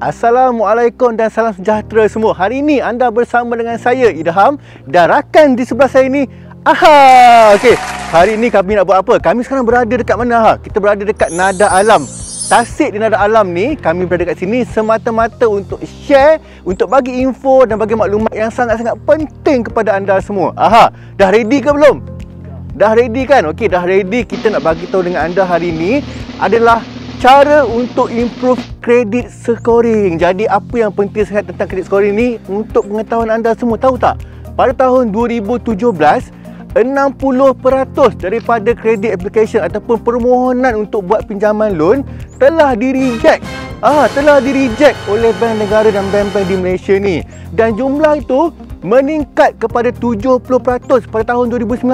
Assalamualaikum dan salam sejahtera semua. Hari ini anda bersama dengan saya Idham dan rakan di sebelah saya ni Aha. Okey, hari ini kami nak buat apa? Kami sekarang berada dekat mana Aha? Kita berada dekat Nada Alam. Tasik di Nada Alam ni, kami berada dekat sini semata-mata untuk share, untuk bagi info dan bagi maklumat yang sangat-sangat penting kepada anda semua. Aha, dah ready ke belum? Dah ready kan? Okey, dah ready. Kita nak bagi tahu dengan anda hari ini adalah cara untuk improve credit scoring. Jadi apa yang penting sangat tentang credit scoring ni untuk pengetahuan anda semua, tahu tak? Pada tahun 2017, 60% daripada credit application ataupun permohonan untuk buat pinjaman loan telah di-reject. Telah di-reject oleh bank negara dan bank-bank di Malaysia ni. Dan jumlah itu meningkat kepada 70% pada tahun 2019.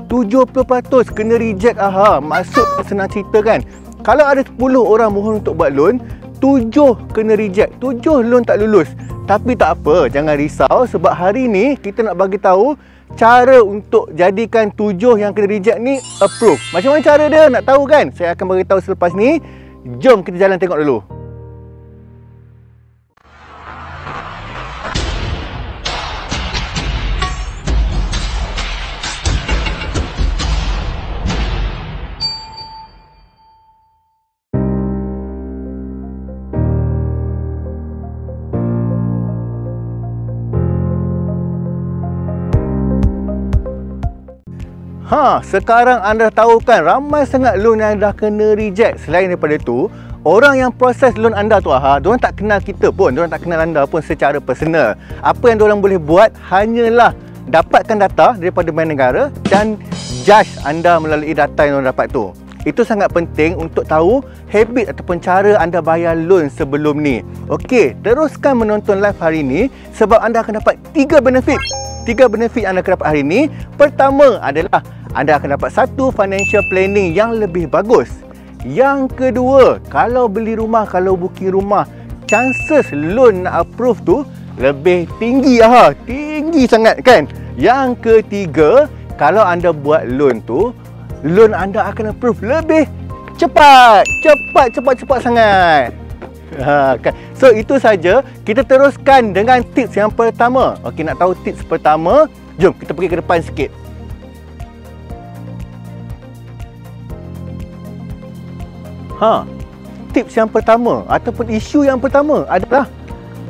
70% kena reject. Maksud senang cerita kan, kalau ada 10 orang mohon untuk buat loan, 7 kena reject, 7 loan tak lulus. Tapi tak apa, jangan risau sebab hari ni kita nak bagi tahu cara untuk jadikan 7 yang kena reject ni approve. Macam mana cara dia? Nak tahu kan? Saya akan bagi tahu selepas ni. Jom kita jalan tengok dulu. Sekarang anda tahu kan ramai sangat loan yang dah kena reject. Selain daripada tu, orang yang proses loan anda tu diorang tak kenal kita pun, diorang tak kenal anda pun secara personal. Apa yang diorang boleh buat hanyalah dapatkan data daripada bank negara dan judge anda melalui data yang diorang dapat tu. Itu sangat penting untuk tahu habit ataupun cara anda bayar loan sebelum ni. Okey, teruskan menonton live hari ni sebab anda akan dapat 3 benefit. 3 benefit yang anda akan dapat hari ni. Pertama adalah anda akan dapat satu financial planning yang lebih bagus. Yang kedua, kalau beli rumah, kalau booking rumah, chances loan nak approve tu lebih tinggi. Tinggi sangat kan. Yang ketiga, kalau anda buat loan tu, loan anda akan approve lebih cepat. Cepat sangat. Kan? So itu saja. Kita teruskan dengan tips yang pertama. Okey, nak tahu tips pertama? Jom kita pergi ke depan sikit. Tips yang pertama ataupun isu yang pertama adalah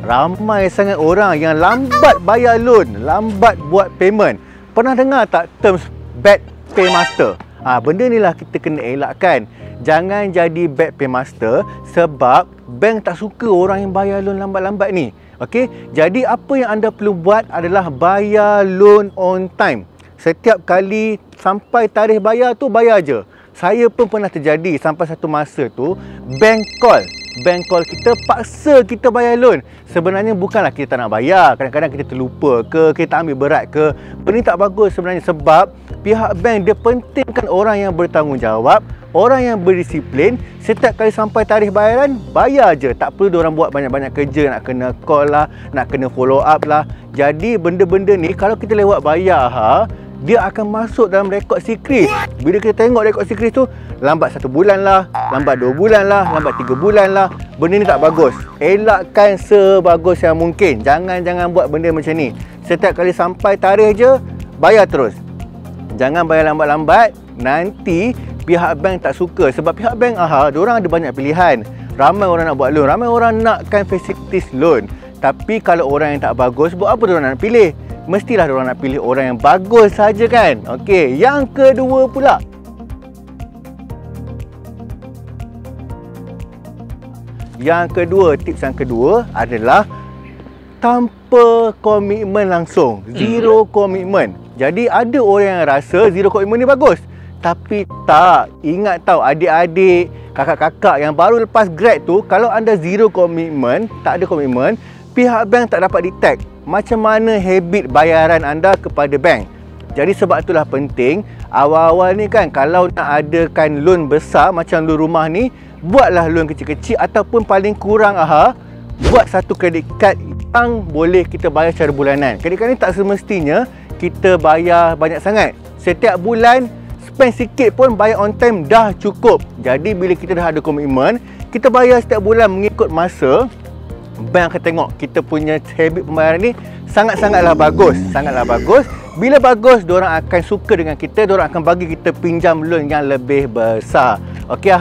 ramai sangat orang yang lambat bayar loan, lambat buat payment. Pernah dengar tak terms bad paymaster? Benda ni lah kita kena elakkan. Jangan jadi bad paymaster sebab bank tak suka orang yang bayar loan lambat-lambat ni. Okey, jadi apa yang anda perlu buat adalah bayar loan on time. Setiap kali sampai tarikh bayar tu, bayar je. Saya pun pernah terjadi sampai satu masa tu bank call kita, paksa kita bayar loan. Sebenarnya bukanlah kita tak nak bayar, kadang-kadang kita terlupa ke, kita ambil berat ke. Benda ni tak bagus sebenarnya sebab pihak bank dia pentingkan orang yang bertanggungjawab, orang yang berdisiplin. Setiap kali sampai tarikh bayaran, bayar je. Tak perlu diorang buat banyak-banyak kerja, nak kena call lah, nak kena follow up lah. Jadi benda-benda ni kalau kita lewat bayar dia akan masuk dalam rekod secret. Bila kita tengok rekod secret tu, lambat 1 bulan lah, lambat 2 bulan lah, lambat 3 bulan lah. Benda ni tak bagus. Elakkan sebagus yang mungkin. Jangan buat benda macam ni. Setiap kali sampai tarikh je, bayar terus. Jangan bayar lambat-lambat. Nanti pihak bank tak suka. Sebab pihak bank diorang ada banyak pilihan. Ramai orang nak buat loan, ramai orang nakkan facilities loan. Tapi kalau orang yang tak bagus, buat apa diorang nak pilih? Mestilah diorang nak pilih orang yang bagus saja kan. Okey, yang kedua pula. Tips yang kedua adalah tanpa komitmen langsung. Zero komitmen. Jadi ada orang yang rasa zero komitmen ni bagus. Tapi tak. Ingat tau adik-adik, kakak-kakak yang baru lepas grad tu, kalau anda zero komitmen, tak ada komitmen, pihak bank tak dapat detect macam mana habit bayaran anda kepada bank. Jadi sebab itulah penting awal-awal ni kan, kalau nak adakan loan besar macam loan rumah ni, buatlah loan kecil-kecil ataupun paling kurang buat satu credit card yang boleh kita bayar secara bulanan. Credit card ni tak semestinya kita bayar banyak sangat. Setiap bulan spend sikit pun bayar on time dah cukup. Jadi bila kita dah ada komitmen, kita bayar setiap bulan mengikut masa bank akan tengok kita punya habit pembayaran ni sangat-sangatlah bagus. Sangatlah bagus. Bila bagus, diorang akan suka dengan kita, diorang akan bagi kita pinjam loan yang lebih besar. Okey,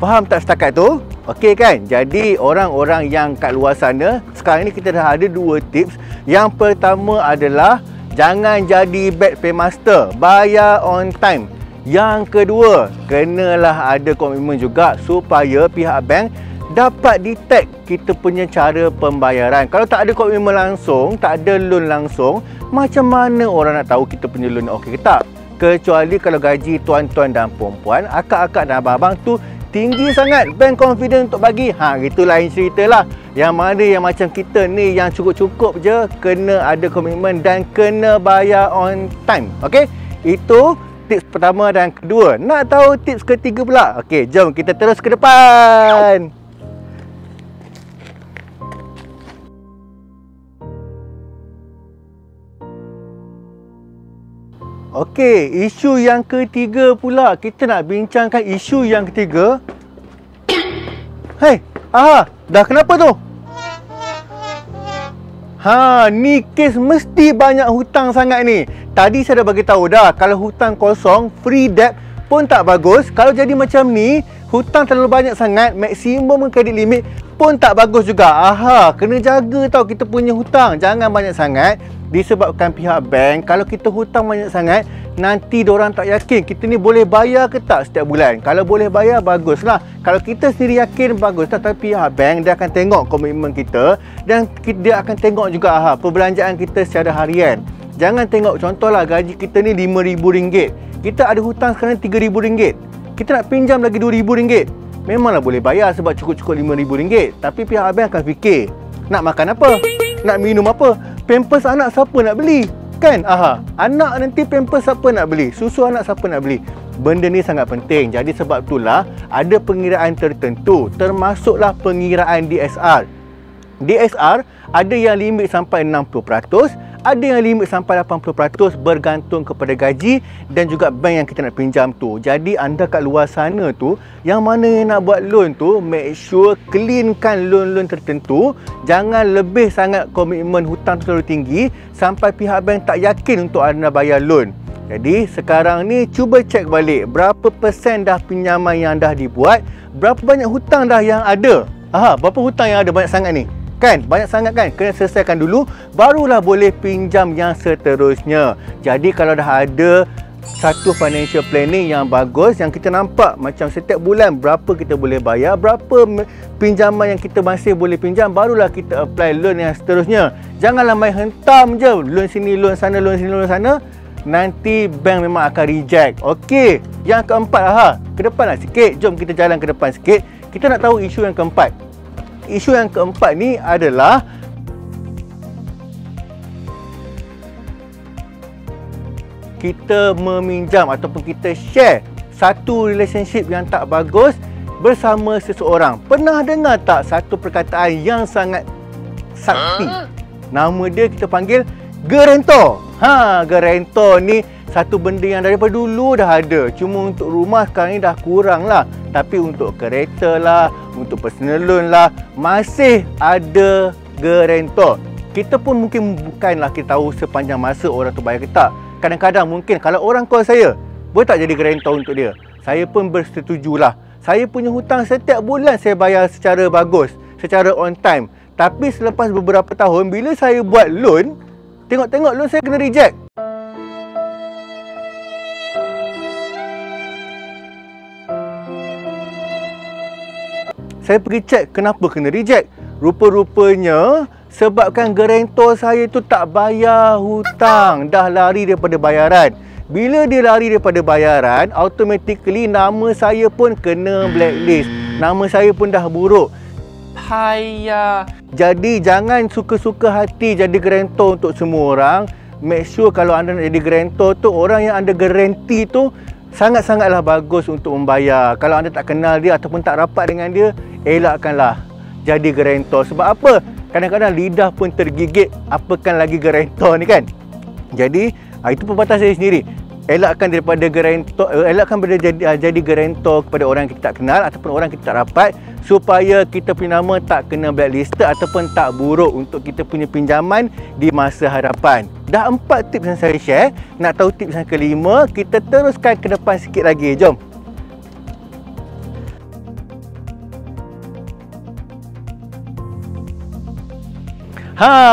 faham tak setakat tu? Okey kan? Jadi orang-orang yang kat luar sana, sekarang ni kita dah ada 2 tips. Yang pertama adalah jangan jadi bad paymaster, bayar on time. Yang kedua, kenalah ada komitmen juga supaya pihak bank dapat detect kita punya cara pembayaran. Kalau tak ada komitmen langsung, tak ada loan langsung, macam mana orang nak tahu kita punya loan okey ke tak? Kecuali kalau gaji tuan-tuan dan puan-puan, akak-akak dan abang-abang tu tinggi sangat, bank confident untuk bagi. Itu lain cerita lah. Yang mana yang macam kita ni yang cukup-cukup je, kena ada komitmen dan kena bayar on time. Okey? Itu tips pertama dan kedua. Nak tahu tips ketiga pula? Okey, jom kita terus ke depan. Okey, isu yang ketiga pula. Kita nak bincangkan isu yang ketiga. Hei, dah kenapa tu? Ni kes mesti banyak hutang sangat ni. Tadi saya dah bagi tahu dah, kalau hutang kosong, free debt pun tak bagus. Kalau jadi macam ni, hutang terlalu banyak sangat, maksimum credit limit pun tak bagus juga. Kena jaga tau kita punya hutang. Jangan banyak sangat. Disebabkan pihak bank, kalau kita hutang banyak sangat, nanti diorang tak yakin kita ni boleh bayar ke tak setiap bulan. Kalau boleh bayar, baguslah. Kalau kita sendiri yakin, bagus. Tapi pihak bank, dia akan tengok komitmen kita dan dia akan tengok juga perbelanjaan kita secara harian. Jangan tengok, contohlah gaji kita ni RM5,000. Kita ada hutang sekarang RM3,000. Kita nak pinjam lagi RM2,000. Memanglah boleh bayar sebab cukup-cukup RM5,000. Tapi pihak bank akan fikir, nak makan apa? Nak minum apa? Pampers anak siapa nak beli? Kan? Anak nanti pampers siapa nak beli? Susu anak siapa nak beli? Benda ni sangat penting. Jadi sebab itulah ada pengiraan tertentu, termasuklah pengiraan DSR. DSR ada yang limit sampai 60%, ada yang limit sampai 80% bergantung kepada gaji dan juga bank yang kita nak pinjam tu. Jadi anda kat luar sana tu, yang mana yang nak buat loan tu, make sure cleankan loan-loan tertentu. Jangan lebih sangat komitmen hutang terlalu tinggi sampai pihak bank tak yakin untuk anda bayar loan. Jadi sekarang ni cuba cek balik berapa persen dah pinjaman yang dah dibuat, berapa banyak hutang dah yang ada. Berapa hutang yang ada banyak sangat ni? Kan? Banyak sangat kan? Kena selesaikan dulu, barulah boleh pinjam yang seterusnya. Jadi kalau dah ada satu financial planning yang bagus, yang kita nampak macam setiap bulan berapa kita boleh bayar, berapa pinjaman yang kita masih boleh pinjam, barulah kita apply loan yang seterusnya. Janganlah main hentam je, loan sini, loan sana, loan sini, loan sana. Nanti bank memang akan reject. Okey, yang keempat, ke depan lah sikit. Jom kita jalan ke depan sikit. Kita nak tahu isu yang keempat. Isu yang keempat ni adalah kita meminjam ataupun kita share satu relationship yang tak bagus bersama seseorang. Pernah dengar tak satu perkataan yang sangat sakti? Nama dia kita panggil guarantor. Guarantor ni satu benda yang daripada dulu dah ada. Cuma untuk rumah sekarang ni dah kurang lah. Tapi untuk kereta lah, untuk personal loan lah, masih ada guarantor. Kita pun mungkin bukanlah kita tahu sepanjang masa orang tu bayar ke tak. Kadang-kadang mungkin kalau orang call saya, boleh tak jadi guarantor untuk dia? Saya pun bersetujulah. Saya punya hutang setiap bulan saya bayar secara bagus, secara on time. Tapi selepas beberapa tahun, bila saya buat loan, tengok-tengok loan saya kena reject. Saya pergi cek kenapa kena reject. Rupa-rupanya sebabkan guarantor saya tu tak bayar hutang, dah lari daripada bayaran. Bila dia lari daripada bayaran, automatically nama saya pun kena blacklist. Nama saya pun dah buruk. Jadi jangan suka-suka hati jadi guarantor untuk semua orang. Make sure kalau anda nak jadi guarantor tu, orang yang anda garanti tu sangat-sangatlah bagus untuk membayar. Kalau anda tak kenal dia ataupun tak rapat dengan dia, elakkanlah jadi guarantor. Sebab apa? Kadang-kadang lidah pun tergigit, apakan lagi guarantor ni kan. Jadi itu perbatas saya sendiri. elakkan daripada guarantor, elakkan daripada jadi guarantor kepada orang yang kita tak kenal ataupun orang kita tak rapat, supaya kita punya nama tak kena blacklisted ataupun tak buruk untuk kita punya pinjaman di masa hadapan. Dah 4 tips yang saya share. Nak tahu tips yang kelima, kita teruskan ke depan sikit lagi. Jom.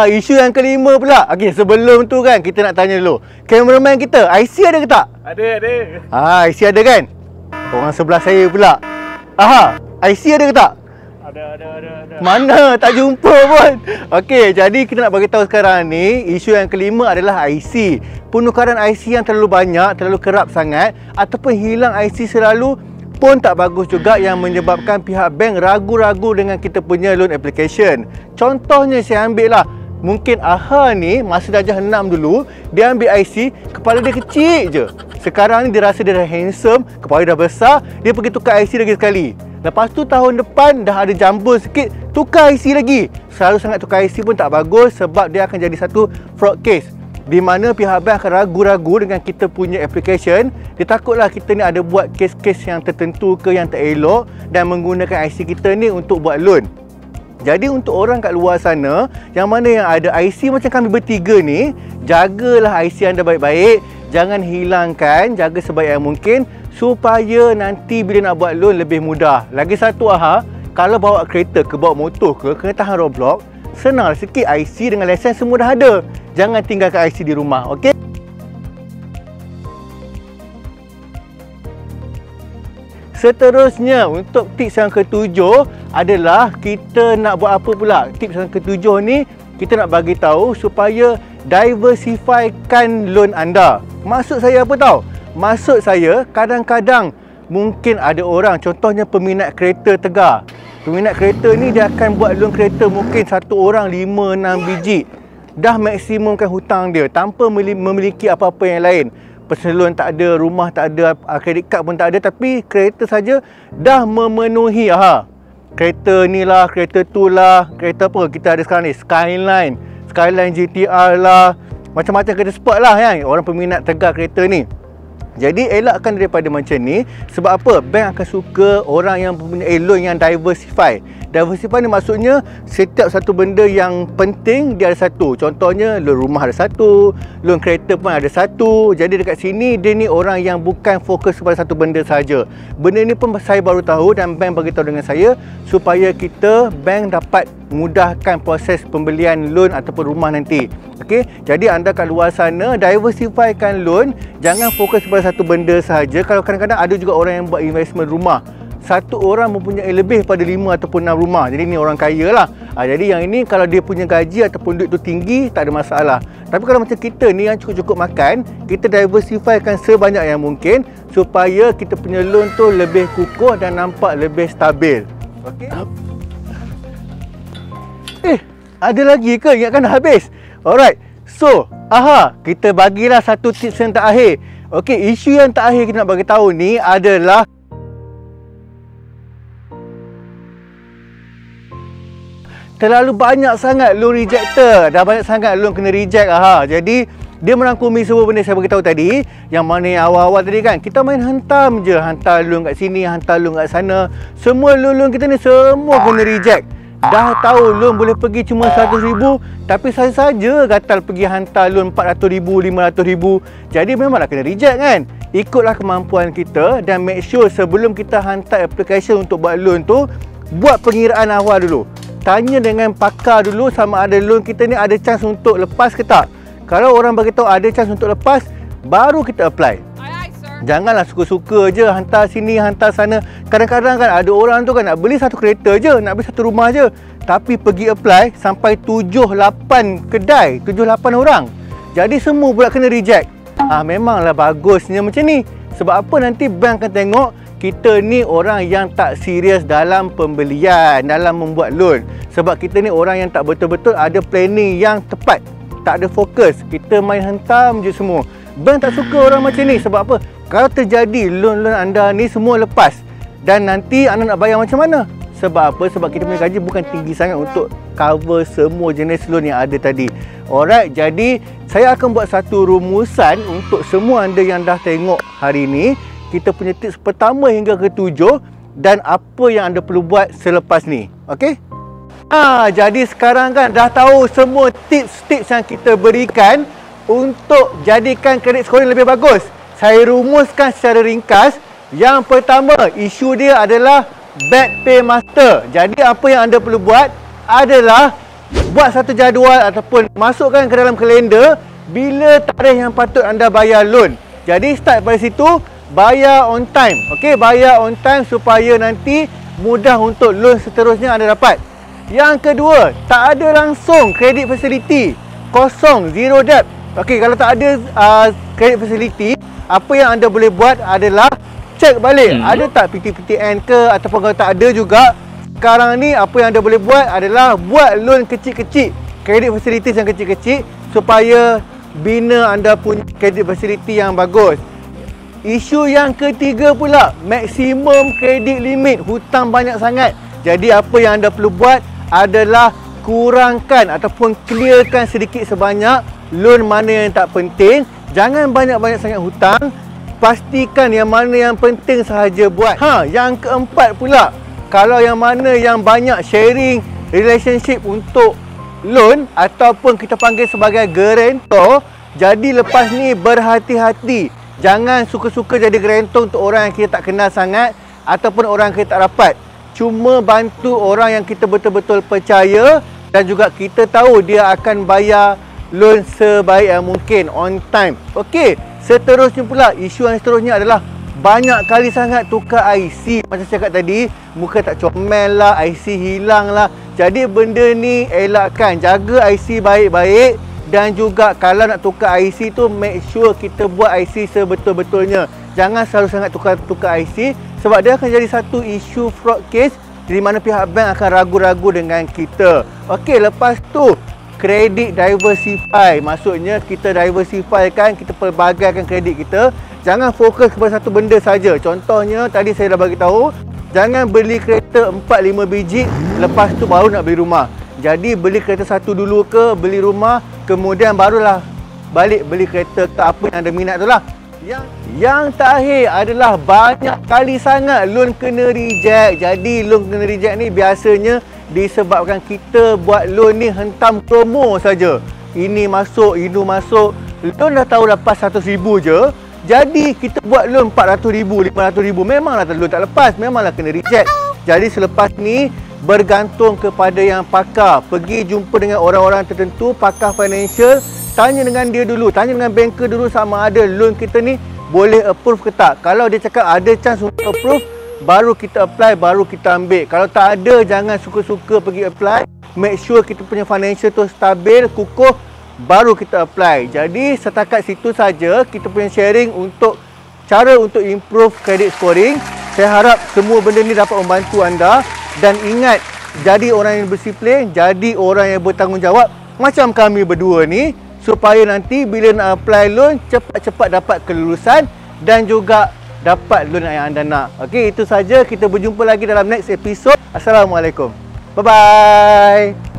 Isu yang kelima pula. Okey, sebelum tu kan kita nak tanya dulu. Kameraman kita, IC ada ke tak? Ada. IC ada kan? Orang sebelah saya pula. IC ada ke tak? Ada. Mana? Tak jumpa pun. Okey, jadi kita nak bagi tahu sekarang ni, isu yang kelima adalah IC. Penukaran IC yang terlalu banyak, terlalu kerap sangat ataupun hilang IC selalu pun tak bagus juga, yang menyebabkan pihak bank ragu-ragu dengan kita punya loan application. Contohnya saya ambil lah, mungkin AHA ni masa darjah 6 dulu, dia ambil IC, kepala dia kecil je. Sekarang ni dia rasa dia dah handsome, kepala dah besar, dia pergi tukar IC lagi sekali. Lepas tu tahun depan dah ada jambul sikit, tukar IC lagi. Selalu sangat tukar IC pun tak bagus, sebab dia akan jadi satu fraud case, di mana pihak bank akan ragu-ragu dengan kita punya application. Dia takutlah kita ni ada buat kes-kes yang tertentu ke yang tak elok dan menggunakan IC kita ni untuk buat loan. Jadi untuk orang kat luar sana yang mana yang ada IC macam kami bertiga ni, jagalah IC anda baik-baik, jangan hilangkan, jaga sebaik yang mungkin supaya nanti bila nak buat loan lebih mudah. Lagi satu kalau bawa kereta ke, bawa motor ke, kena tahan roadblock, senang sikit, IC dengan lesen semua dah ada. Jangan tinggalkan IC di rumah, okey? Seterusnya, untuk tips yang ketujuh adalah kita nak buat apa pula? Tips yang ketujuh ni kita nak bagi tahu supaya diversifykan loan anda. Maksud saya apa tahu? Maksud saya, kadang-kadang mungkin ada orang, contohnya peminat kereta tegar. Peminat kereta ni dia akan buat loan kereta mungkin satu orang 5-6 biji. Dah maksimumkan hutang dia tanpa memiliki apa-apa yang lain. Personal loan tak ada, rumah tak ada, kredit kad pun tak ada, tapi kereta saja dah memenuhi. Kereta ni lah, kereta tu lah, kereta apa kita ada sekarang ni, Skyline GTR lah, macam-macam kereta sport lah kan, orang peminat tegar kereta ni. Jadi elakkan daripada macam ni. Sebab apa? Bank akan suka orang yang mempunyai loan yang diversify. Diversify ni maksudnya setiap satu benda yang penting dia ada satu. Contohnya loan rumah ada satu, loan kereta pun ada satu. Jadi dekat sini dia ni orang yang bukan fokus kepada satu benda saja. Benda ni pun saya baru tahu dan bank bagi tahu dengan saya supaya kita bank dapat mudahkan proses pembelian loan ataupun rumah nanti. Okey, jadi anda kat luar sana diversifykan loan, jangan fokus kepada satu benda sahaja. Kalau kadang-kadang ada juga orang yang buat investment rumah, satu orang mempunyai lebih pada 5 ataupun 6 rumah. Jadi ni orang kaya lah. Jadi yang ini kalau dia punya gaji ataupun duit tu tinggi, tak ada masalah. Tapi kalau macam kita ni yang cukup-cukup makan, kita diversifykan sebanyak yang mungkin supaya kita punya loan tu lebih kukuh dan nampak lebih stabil. Okey. Ada lagi ke? Ingatkan dah habis. Alright. So, kita bagilah satu tips yang terakhir. Okey, isu yang terakhir kita nak bagi tahu ni adalah terlalu banyak sangat loan rejector. Dah banyak sangat loan kena reject. Jadi dia merangkumi semua benda saya beritahu tadi. Yang mana yang awal-awal tadi kan, kita main hantam je, hantar loan kat sini, hantar loan kat sana. Semua loan kita ni semua kena reject. Dah tahu loan boleh pergi cuma 100,000, tapi saya saja gatal pergi hantar loan 400,000, 500,000. Jadi memanglah kena reject kan. Ikutlah kemampuan kita dan make sure sebelum kita hantar application untuk buat loan tu, buat pengiraan awal dulu. Tanya dengan pakar dulu sama ada loan kita ni ada chance untuk lepas ke tak. Kalau orang bagi tahu ada chance untuk lepas, baru kita apply. Janganlah suka-suka je hantar sini, hantar sana. Kadang-kadang kan ada orang tu kan nak beli satu kereta je, nak beli satu rumah je, tapi pergi apply sampai 7-8 kedai, 7-8 orang. Jadi semua pula kena reject. Memanglah bagusnya macam ni. Sebab apa? Nanti bank akan tengok kita ni orang yang tak serius dalam pembelian, dalam membuat loan. Sebab kita ni orang yang tak betul-betul ada planning yang tepat, tak ada fokus. Kita main hentam je semua. Bank tak suka orang macam ni. Sebab apa? Kalau terjadi loan-loan anda ni semua lepas dan nanti anda nak bayar macam mana? Sebab apa? Sebab kita punya gaji bukan tinggi sangat untuk cover semua jenis loan yang ada tadi. Alright, jadi saya akan buat satu rumusan untuk semua anda yang dah tengok hari ni. Kita punya tips pertama hingga ke-7 dan apa yang anda perlu buat selepas ni. Okey? Jadi sekarang kan dah tahu semua tips-tips yang kita berikan untuk jadikan kredit scoring lebih bagus. Saya rumuskan secara ringkas. Yang pertama, isu dia adalah Bad Paymaster. Jadi apa yang anda perlu buat adalah buat satu jadual ataupun masukkan ke dalam kalender bila tarikh yang patut anda bayar loan. Jadi start pada situ, bayar on time. Okey, bayar on time supaya nanti mudah untuk loan seterusnya anda dapat. Yang kedua, tak ada langsung credit facility. Kosong, zero debt. Okey, kalau tak ada credit facility, apa yang anda boleh buat adalah cek balik ada tak PTPTN ke, ataupun kalau tak ada juga, sekarang ni apa yang anda boleh buat adalah buat loan kecil-kecil, credit facilities yang kecil-kecil supaya bina anda punya credit facility yang bagus. Isu yang ketiga pula, maksimum credit limit, hutang banyak sangat. Jadi apa yang anda perlu buat adalah kurangkan ataupun clearkan sedikit sebanyak loan mana yang tak penting. Jangan banyak-banyak sangat hutang. Pastikan yang mana yang penting sahaja buat. Yang keempat pula, kalau yang mana yang banyak sharing relationship untuk loan ataupun kita panggil sebagai guarantor, jadi lepas ni berhati-hati. Jangan suka-suka jadi guarantor untuk orang yang kita tak kenal sangat ataupun orang yang kita tak rapat. Cuma bantu orang yang kita betul-betul percaya dan juga kita tahu dia akan bayar loan sebaik yang mungkin, on time. Okey, seterusnya pula, isu yang seterusnya adalah banyak kali sangat tukar IC. Macam saya cakap tadi, muka tak comel lah, IC hilang lah. Jadi benda ni elakkan, jaga IC baik-baik. Dan juga kalau nak tukar IC tu, make sure kita buat IC sebetul-betulnya. Jangan selalu sangat tukar IC, sebab dia akan jadi satu isu fraud case di mana pihak bank akan ragu-ragu dengan kita. Okey, lepas tu kredit diversify. Maksudnya kita diversify kan, kita pelbagaikan kredit kita. Jangan fokus kepada satu benda saja. Contohnya tadi saya dah bagi tahu, jangan beli kereta 4-5 biji lepas tu baru nak beli rumah. Jadi beli kereta satu dulu ke, beli rumah, kemudian barulah balik beli kereta ke apa yang anda minat tu lah. Yang terakhir adalah banyak kali sangat loan kena reject. Jadi loan kena reject ni biasanya disebabkan kita buat loan ni hentam promo saja. Ini masuk, itu masuk. Loan dah tahu lepas 100,000 je. Jadi kita buat loan 400,000, 500,000. Memanglah loan tak lepas, memanglah kena reject. Jadi selepas ni bergantung kepada yang pakar. Pergi jumpa dengan orang-orang tertentu, pakar financial. Tanya dengan dia dulu, tanya dengan banker dulu sama ada loan kita ni boleh approve ke tak. Kalau dia cakap ada chance untuk approve, baru kita apply, baru kita ambil. Kalau tak ada, jangan suka-suka pergi apply. Make sure kita punya financial tu stabil, kukuh, baru kita apply. Jadi setakat situ saja kita punya sharing untuk cara untuk improve credit scoring. Saya harap semua benda ni dapat membantu anda. Dan ingat, jadi orang yang berdisiplin, jadi orang yang bertanggungjawab macam kami berdua ni, supaya nanti bila nak apply loan, cepat-cepat dapat kelulusan dan juga dapat loan yang anda nak. Okey, itu saja. Kita berjumpa lagi dalam next episode. Assalamualaikum. Bye-bye.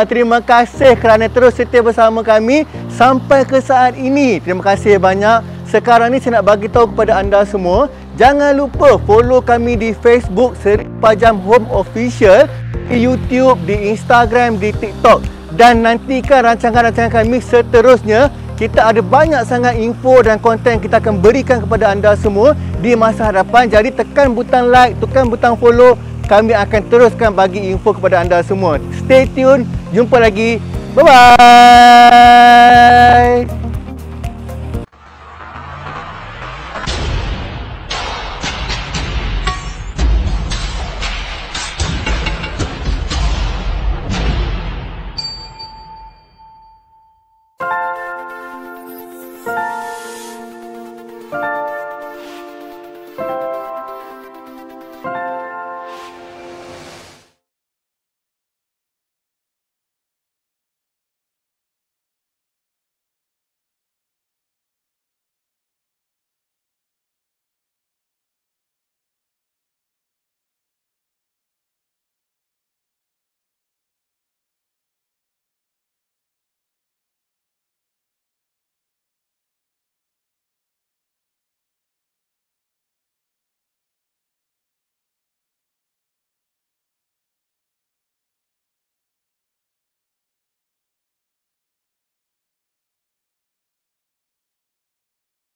Terima kasih kerana terus setia bersama kami sampai ke saat ini. Terima kasih banyak. Sekarang ni saya nak bagi tahu kepada anda semua, jangan lupa follow kami di Facebook Seri Pajam Home Official, di YouTube, di Instagram, di TikTok, dan nantikan rancangan-rancangan kami seterusnya. Kita ada banyak sangat info dan konten kita akan berikan kepada anda semua di masa hadapan. Jadi tekan butang like, tekan butang follow. Kami akan teruskan bagi info kepada anda semua. Stay tune. Jumpa lagi. Bye-bye.